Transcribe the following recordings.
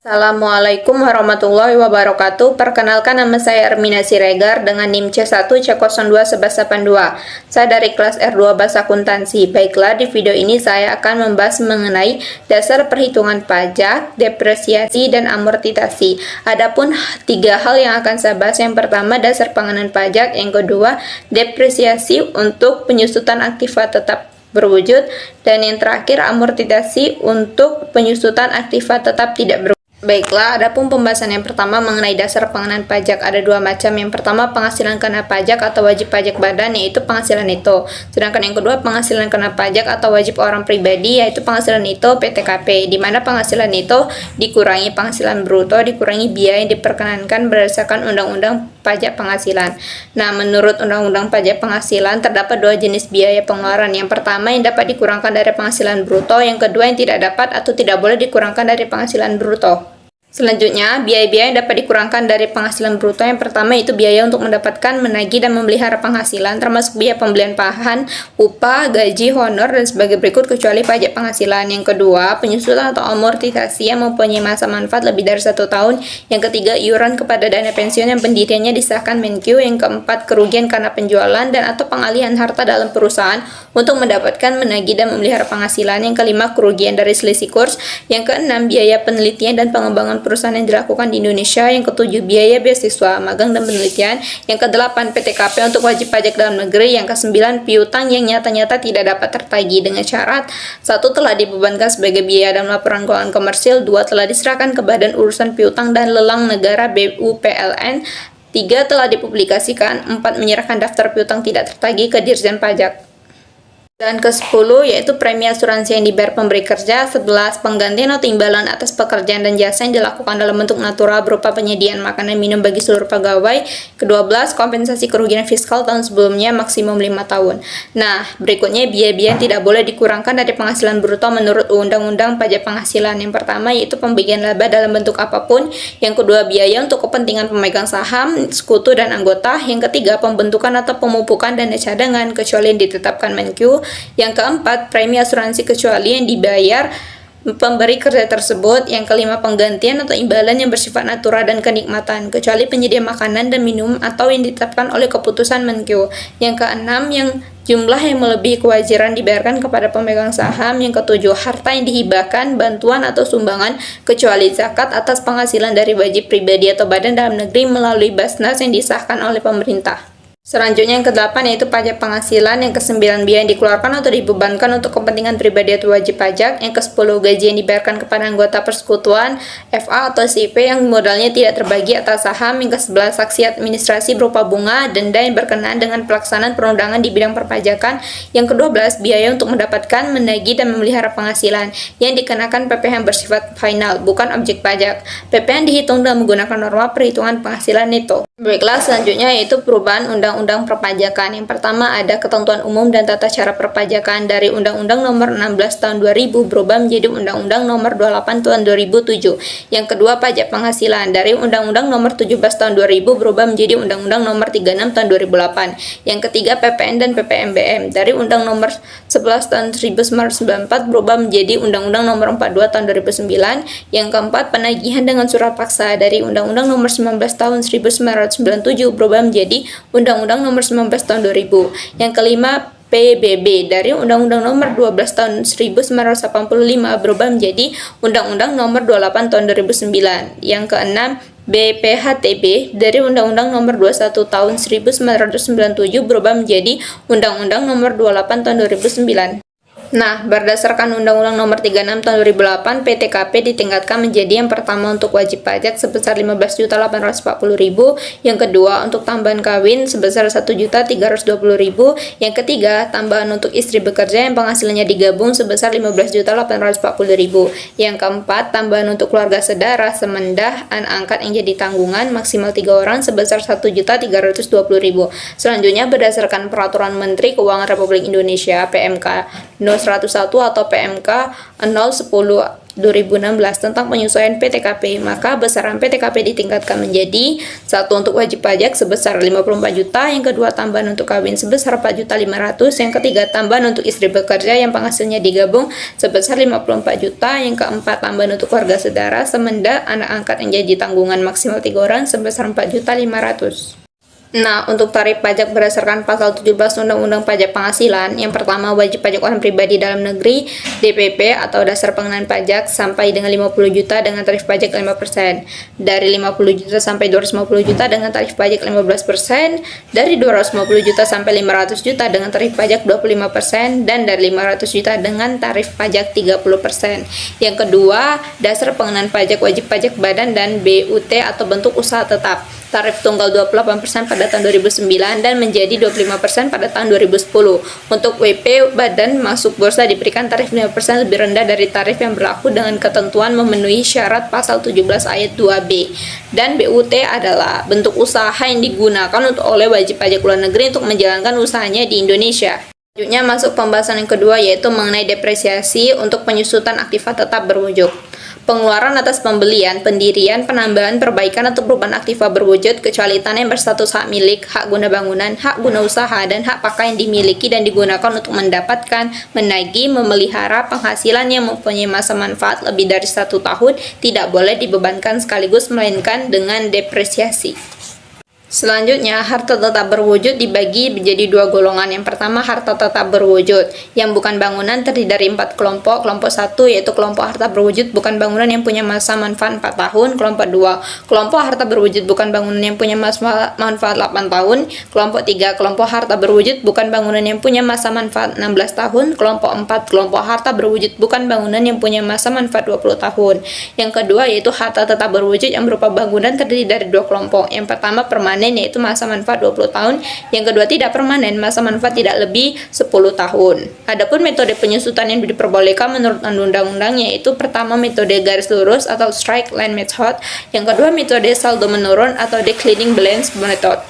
Assalamualaikum warahmatullahi wabarakatuh. Perkenalkan, nama saya Ermina Siregar dengan NIM C1 C021182. Saya dari kelas R2 Bahasa Akuntansi. Baiklah, di video ini saya akan membahas mengenai dasar perhitungan pajak, depresiasi, dan amortisasi. Adapun tiga hal yang akan saya bahas: yang pertama dasar pengenaan pajak, yang kedua depresiasi untuk penyusutan aktiva tetap berwujud, dan yang terakhir amortisasi untuk penyusutan aktiva tetap tidak berwujud. Baiklah, adapun pembahasan yang pertama mengenai dasar pengenaan pajak, ada dua macam. Yang pertama penghasilan kena pajak atau wajib pajak badan, yaitu penghasilan neto. Sedangkan yang kedua penghasilan kena pajak atau wajib orang pribadi, yaitu penghasilan neto PTKP, di mana penghasilan neto dikurangi penghasilan bruto dikurangi biaya yang diperkenankan berdasarkan Undang-Undang Pajak Penghasilan. Nah, menurut Undang-Undang Pajak Penghasilan terdapat dua jenis biaya pengeluaran. Yang pertama yang dapat dikurangkan dari penghasilan bruto, yang kedua yang tidak dapat atau tidak boleh dikurangkan dari penghasilan bruto. Selanjutnya, biaya-biaya yang dapat dikurangkan dari penghasilan bruto. Yang pertama itu biaya untuk mendapatkan, menagih, dan memelihara penghasilan, termasuk biaya pembelian bahan, upah, gaji, honor, dan sebagai berikut kecuali pajak penghasilan. Yang kedua, penyusutan atau amortisasi yang mempunyai masa manfaat lebih dari 1 tahun. Yang ketiga, iuran kepada dana pensiun yang pendiriannya disahkan Menkyu. Yang keempat, kerugian karena penjualan dan atau pengalihan harta dalam perusahaan untuk mendapatkan, menagih, dan memelihara penghasilan. Yang kelima, kerugian dari selisih kurs. Yang keenam, biaya penelitian dan pengembangan perusahaan yang dilakukan di Indonesia. Yang ketujuh, biaya beasiswa, magang, dan penelitian. Yang kedelapan, PTKP untuk wajib pajak dalam negeri. Yang kesembilan, piutang yang nyata-nyata tidak dapat tertagih dengan syarat: 1. Telah dibebankan sebagai biaya dalam laporan keuangan komersil, 2. Telah diserahkan ke Badan Urusan Piutang dan Lelang Negara BUPLN, 3. Telah dipublikasikan, 4. Menyerahkan daftar piutang tidak tertagih ke Dirjen Pajak. Dan ke-10 yaitu premi asuransi yang dibayar pemberi kerja. 11. Penggantian atau imbalan atas pekerjaan dan jasa yang dilakukan dalam bentuk natural berupa penyediaan makanan minum bagi seluruh pegawai. Ke-12. Kompensasi kerugian fiskal tahun sebelumnya maksimum 5 tahun. Nah, berikutnya biaya-biaya yang tidak boleh dikurangkan dari penghasilan bruto menurut Undang-Undang Pajak Penghasilan. Yang pertama yaitu pembagian laba dalam bentuk apapun. Yang kedua, biaya untuk kepentingan pemegang saham, sekutu, dan anggota. Yang ketiga, pembentukan atau pemupukan dana cadangan kecuali yang ditetapkan Menkyu. Yang keempat, premi asuransi kecuali yang dibayar pemberi kerja tersebut. Yang kelima, penggantian atau imbalan yang bersifat natural dan kenikmatan kecuali penyedia makanan dan minum atau yang ditetapkan oleh keputusan Menkyu. Yang keenam, yang jumlah yang melebihi kewajaran dibayarkan kepada pemegang saham. Yang ketujuh, harta yang dihibahkan, bantuan atau sumbangan kecuali zakat atas penghasilan dari wajib pribadi atau badan dalam negeri melalui Basnas yang disahkan oleh pemerintah. Selanjutnya yang ke-8 yaitu pajak penghasilan. Yang ke-9, biaya yang dikeluarkan atau dibebankan untuk kepentingan pribadi atau wajib pajak. Yang ke-10, gaji yang dibayarkan kepada anggota persekutuan, FA atau CIP yang modalnya tidak terbagi atas saham. Yang ke-11, saksi administrasi berupa bunga, denda yang berkenaan dengan pelaksanaan perundangan di bidang perpajakan. Yang ke-12, biaya untuk mendapatkan, menagih, dan memelihara penghasilan yang dikenakan PPh yang bersifat final, bukan objek pajak. PPh yang dihitung dengan menggunakan norma perhitungan penghasilan neto. Baiklah, selanjutnya yaitu perubahan Undang-Undang Perpajakan. Yang pertama ada ketentuan umum dan tata cara perpajakan dari Undang-Undang Nomor 16 Tahun 2000 berubah menjadi Undang-Undang Nomor 28 Tahun 2007. Yang kedua, pajak penghasilan dari Undang-Undang Nomor 17 Tahun 2000 berubah menjadi Undang-Undang Nomor 36 Tahun 2008. Yang ketiga, PPN dan PPNBM dari Undang Nomor 11 Tahun 1994 berubah menjadi Undang-Undang Nomor 42 Tahun 2009. Yang keempat, penagihan dengan surat paksa dari Undang-Undang Nomor 19 Tahun 1997 berubah menjadi Undang-Undang Nomor 19 Tahun 2000. Yang kelima, PBB dari Undang-Undang Nomor 12 Tahun 1985 berubah menjadi Undang-Undang Nomor 28 Tahun 2009. Yang keenam, BPHTB dari Undang-Undang Nomor 21 Tahun 1997 berubah menjadi Undang-Undang Nomor 28 Tahun 2009. Nah, berdasarkan Undang-Undang Nomor 36 Tahun 2008, PTKP ditingkatkan menjadi yang pertama untuk wajib pajak sebesar 15.840.000, yang kedua untuk tambahan kawin sebesar 1.320.000, yang ketiga tambahan untuk istri bekerja yang penghasilannya digabung sebesar 15.840.000, yang keempat tambahan untuk keluarga sedara, semendah, anak angkat yang jadi tanggungan maksimal 3 orang sebesar 1.320.000. Selanjutnya berdasarkan Peraturan Menteri Keuangan Republik Indonesia PMK No. 101 atau PMK 010 2016 tentang penyesuaian PTKP, maka besaran PTKP ditingkatkan menjadi satu untuk wajib pajak sebesar 54 juta, yang kedua tambahan untuk kawin sebesar 4.500.000, yang ketiga tambahan untuk istri bekerja yang penghasilnya digabung sebesar 54 juta, yang keempat tambahan untuk keluarga saudara semenda anak angkat yang jadi tanggungan maksimal 3 orang sebesar 4.500.000. Nah, untuk tarif pajak berdasarkan pasal 17 Undang-Undang Pajak Penghasilan, yang pertama wajib pajak orang pribadi dalam negeri DPP atau dasar pengenaan pajak sampai dengan 50 juta dengan tarif pajak 5%, dari 50 juta sampai 250 juta dengan tarif pajak 15%, dari 250 juta sampai 500 juta dengan tarif pajak 25%, dan dari 500 juta dengan tarif pajak 30%. Yang kedua, dasar pengenaan pajak wajib pajak badan dan BUT atau bentuk usaha tetap. Tarif tunggal 28% pada tahun 2009 dan menjadi 25% pada tahun 2010. Untuk WP badan masuk bursa diberikan tarif 5% lebih rendah dari tarif yang berlaku dengan ketentuan memenuhi syarat pasal 17 ayat 2B. Dan BUT adalah bentuk usaha yang digunakan oleh wajib pajak luar negeri untuk menjalankan usahanya di Indonesia. Selanjutnya masuk pembahasan yang kedua, yaitu mengenai depresiasi untuk penyusutan aktiva tetap berwujud. Pengeluaran atas pembelian, pendirian, penambahan, perbaikan, atau perubahan aktiva berwujud kecuali tanah yang berstatus hak milik, hak guna bangunan, hak guna usaha, dan hak pakai yang dimiliki dan digunakan untuk mendapatkan, menagih, memelihara penghasilan yang mempunyai masa manfaat lebih dari 1 tahun tidak boleh dibebankan sekaligus melainkan dengan depresiasi. Selanjutnya, harta tetap berwujud dibagi menjadi 2 golongan. Yang pertama, harta tetap berwujud yang bukan bangunan terdiri dari 4 kelompok. Kelompok 1 yaitu kelompok harta berwujud bukan bangunan yang punya masa manfaat 4 tahun. Kelompok 2, kelompok harta berwujud bukan bangunan yang punya masa manfaat 8 tahun. Kelompok 3, kelompok harta berwujud bukan bangunan yang punya masa manfaat 16 tahun. Kelompok 4, kelompok harta berwujud bukan bangunan yang punya masa manfaat 20 tahun. Yang kedua yaitu harta tetap berwujud yang berupa bangunan terdiri dari 2 kelompok. Yang pertama permanen, yaitu masa manfaat 20 tahun. Yang kedua tidak permanen, masa manfaat tidak lebih 10 tahun. Adapun metode penyusutan yang diperbolehkan menurut undang-undang yaitu pertama metode garis lurus atau straight line method, yang kedua metode saldo menurun atau declining balance method.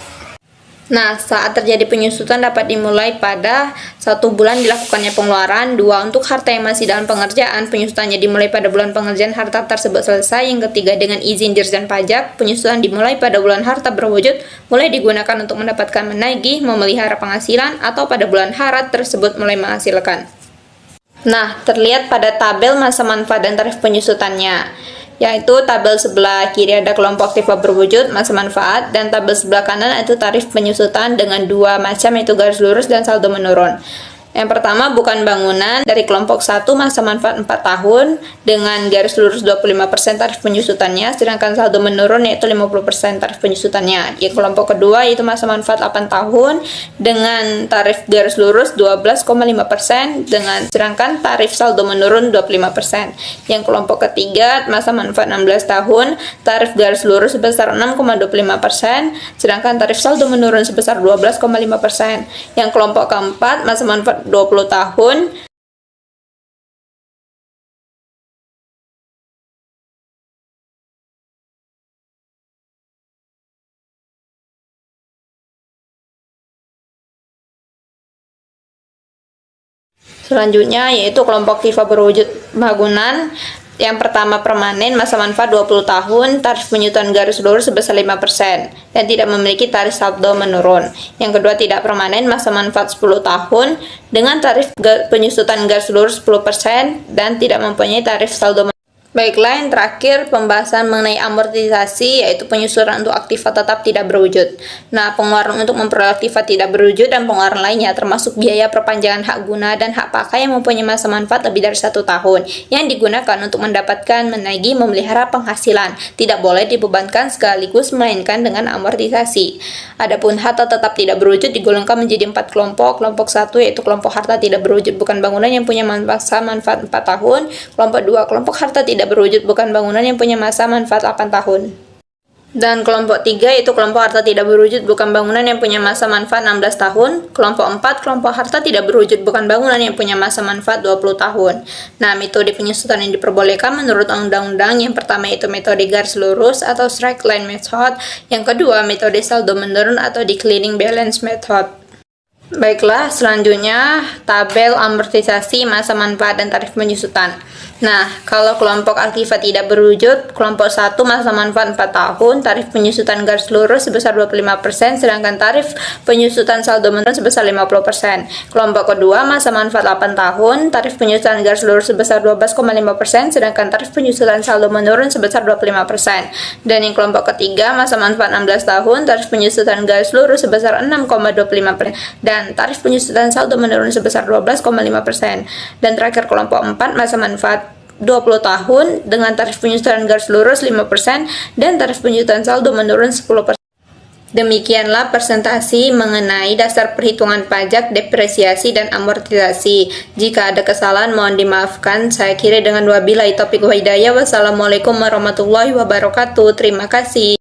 Nah, saat terjadi penyusutan dapat dimulai pada 1 bulan dilakukannya pengeluaran. 2. Untuk harta yang masih dalam pengerjaan, penyusutannya dimulai pada bulan pengerjaan harta tersebut selesai. Yang ketiga, dengan izin Dirjen Pajak, penyusutan dimulai pada bulan harta berwujud mulai digunakan untuk mendapatkan menagih, memelihara penghasilan, atau pada bulan harta tersebut mulai menghasilkan. Nah, terlihat pada tabel masa manfaat dan tarif penyusutannya, yaitu tabel sebelah kiri ada kelompok aktiva berwujud, masa manfaat, dan tabel sebelah kanan itu tarif penyusutan dengan 2 macam yaitu garis lurus dan saldo menurun. Yang pertama bukan bangunan dari kelompok 1 masa manfaat 4 tahun dengan garis lurus 25% tarif penyusutannya, sedangkan saldo menurun yaitu 50% tarif penyusutannya. Yang kelompok kedua yaitu masa manfaat 8 tahun dengan tarif garis lurus 12,5% dengan sedangkan tarif saldo menurun 25%. Yang kelompok ketiga masa manfaat 16 tahun, tarif garis lurus sebesar 6,25% sedangkan tarif saldo menurun sebesar 12,5%. Yang kelompok keempat masa manfaat 20 tahun selanjutnya yaitu kelompok aktiva berwujud bangunan. Yang pertama permanen, masa manfaat 20 tahun, tarif penyusutan garis lurus sebesar 5% dan tidak memiliki tarif saldo menurun. Yang kedua tidak permanen, masa manfaat 10 tahun dengan tarif penyusutan garis lurus 10% dan tidak mempunyai tarif saldo menurun. Baiklah, yang terakhir pembahasan mengenai amortisasi yaitu penyusutan untuk aktiva tetap tidak berwujud. Nah, pengeluaran untuk memperoleh aktiva tidak berwujud dan pengeluaran lainnya termasuk biaya perpanjangan hak guna dan hak pakai yang mempunyai masa manfaat lebih dari 1 tahun yang digunakan untuk mendapatkan, menagih, memelihara penghasilan tidak boleh dibebankan sekaligus melainkan dengan amortisasi. Adapun harta tetap tidak berwujud digolongkan menjadi 4 kelompok. Kelompok 1 yaitu kelompok harta tidak berwujud bukan bangunan yang punya masa manfaat 4 tahun. Kelompok 2 kelompok harta tidak berwujud bukan bangunan yang punya masa manfaat 8 tahun. Dan kelompok 3 yaitu kelompok harta tidak berwujud bukan bangunan yang punya masa manfaat 16 tahun. Kelompok 4 kelompok harta tidak berwujud bukan bangunan yang punya masa manfaat 20 tahun. Nah, metode penyusutan yang diperbolehkan menurut undang-undang yang pertama yaitu metode garis lurus atau straight line method. Yang kedua metode saldo menurun atau declining balance method. Baiklah, selanjutnya tabel amortisasi masa manfaat dan tarif penyusutan. Nah, kalau kelompok aktiva tidak berwujud, kelompok 1 masa manfaat 4 tahun, tarif penyusutan garis lurus sebesar 25%, sedangkan tarif penyusutan saldo menurun sebesar 50%. Kelompok kedua masa manfaat 8 tahun, tarif penyusutan garis lurus sebesar 12,5%, sedangkan tarif penyusutan saldo menurun sebesar 25%. Dan yang kelompok ketiga masa manfaat 16 tahun, tarif penyusutan garis lurus sebesar 6,25%, dan tarif penyusutan saldo menurun sebesar 12,5%. Dan terakhir kelompok 4 masa manfaat 20 tahun dengan tarif penyusutan garis lurus 5% dan tarif penyusutan saldo menurun 10%. Demikianlah presentasi mengenai dasar perhitungan pajak, depresiasi, dan amortisasi. Jika ada kesalahan mohon dimaafkan. Saya kira dengan wabillahi taufiq wa hidayah. Wassalamualaikum warahmatullahi wabarakatuh. Terima kasih.